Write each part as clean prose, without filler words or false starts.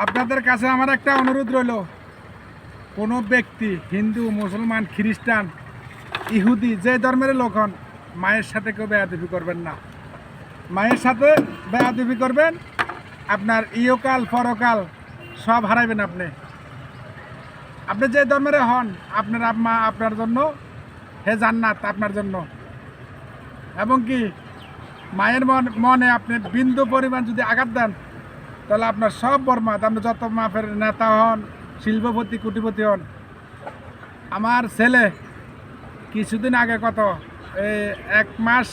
আপনাদের কাছে আমার একটা অনুরোধ রইল, কোনো ব্যক্তি হিন্দু, মুসলমান, খ্রিস্টান, ইহুদি যে ধর্মের লোক হন, মায়ের সাথে কেউ বেয়াদবি করবেন না। মায়ের সাথে বেয়াদবি করবেন, আপনার ইহকাল পরকাল সব হারাইবেন। আপনি যে ধর্মের হন, আপনার আম্মা আপনার জন্য, হে জান্নাত আপনার জন্য। এবং কি মায়ের মনে আপনি বিন্দু পরিমাণ যদি আঘাত দেন, তাহলে আপনার সব বরবাদ। আপনি যত মাপের নেতা হন, শিল্পপতি, কোটিপতি হন। আমার ছেলে কিছুদিন আগে কত এক মাস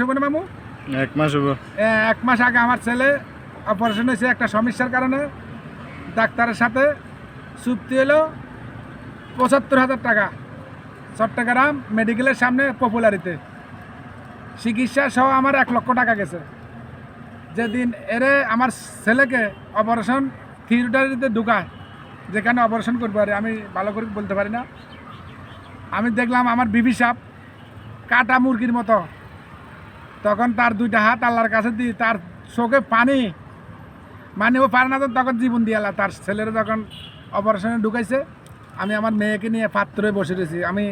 হবে না মামু? 1 মাস হবো। 1 মাস আগে আমার ছেলে অপারেশন হয়েছে একটা সমস্যার কারণে। ডাক্তারের সাথে চুক্তি হলো ৭৫,০০০ টাকা, চট্টগ্রাম মেডিকেলের সামনে পপুলারিতে চিকিৎসা সহ আমার 1 লক্ষ টাকা গেছে। যেদিন আমার ছেলেকে অপারেশন থিয়েটারিতে ঢুকায়, যেখানে অপারেশন করবো, আর আমি ভালো করে বলতে পারি না, আমি দেখলাম আমার বিবি সাপ কাটা মুরগির মতো। তখন তার 2টা হাত আল্লাহর কাছে দিই, তার চোখে পানি, মানে ও পারে না, তখন জীবন দিয়ে আল্লাহ তার ছেলেরা যখন অপারেশনে ঢুকাইছে, আমি আমার মেয়েকে নিয়ে পাত্রে বসে রয়েছি। আমি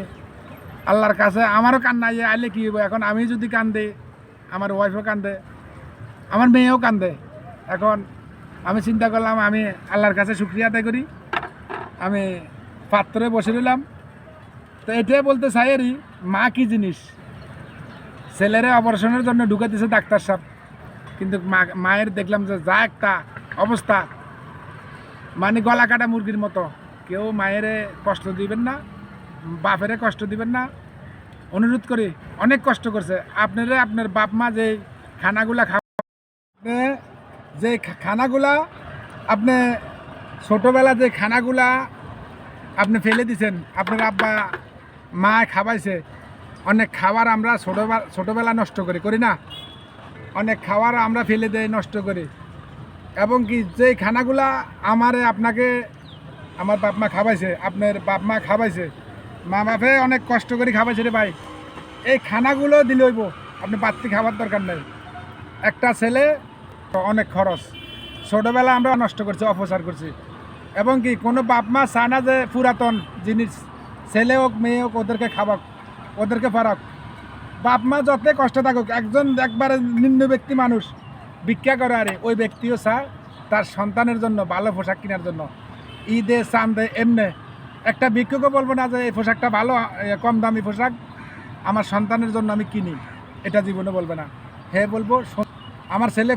আল্লাহর কাছে, আমারও কান্না আইলে কী হইব, এখন আমি যদি কান্দে, আমার ওয়াইফও কান্দে, আমার মেয়েও কান্দে। এখন আমি চিন্তা করলাম, আমি আল্লাহর কাছে শুকরিয়া আদায় করি, আমি পাত্রে বসে রইলাম। তো এটাই বলতে চাই, মা কি জিনিস। ছেলেরে অপারেশনের জন্য ঢুকে দিয়েছে ডাক্তার সাহেব, কিন্তু মায়ের দেখলাম যে যা একটা অবস্থা, মানে গলা কাটা মুরগির মতো। কেউ মায়ের কষ্ট দিবেন না, বাপেরে কষ্ট দিবেন না, অনুরোধ করি। অনেক কষ্ট করছে আপনার বাপ মা যে খানাগুলা যে খানাগুলা আপনি ছোটোবেলা যে খানাগুলা আপনি ফেলে দিছেন, আপনার আব্বা মা খাওয়াইছে। অনেক খাবার আমরা ছোটোবেলা নষ্ট করি না, অনেক খাবার আমরা ফেলে দেই, নষ্ট করি। এবং কি যে খানাগুলা আপনাকে আমার বাপ মা খাওয়াইছে, আপনার বাপ মা খাওয়াইছে, মা বাপে অনেক কষ্ট করে খাওয়াইছে রে ভাই, এই খানাগুলো দিলে হইব। আপনি বাড়তি খাবার দরকার নেই। একটা ছেলে অনেক খরচ, ছোটোবেলা আমরা নষ্ট করছি, অপচার করছি। এবং কি কোনো বাপ মা চায় না যে পুরাতন জিনিস ছেলে হোক মেয়ে হোক ওদেরকে খাওয়াক, ওদেরকে ফারাক। বাপ মা যত কষ্ট থাকুক, একবারে নিম্ন ব্যক্তি মানুষ ভিক্ষা করে, আরে ওই ব্যক্তিও চায় তার সন্তানের জন্য ভালো পোশাক কেনার জন্য। ঈদে চান্দে এমনি একটা ভিক্ষুকও বলবো না যে এই পোশাকটা ভালো, কম দামি পোশাক আমার সন্তানের জন্য আমি কিনি, এটা জীবনে বলবে না। হে বলবো আমার ছেলে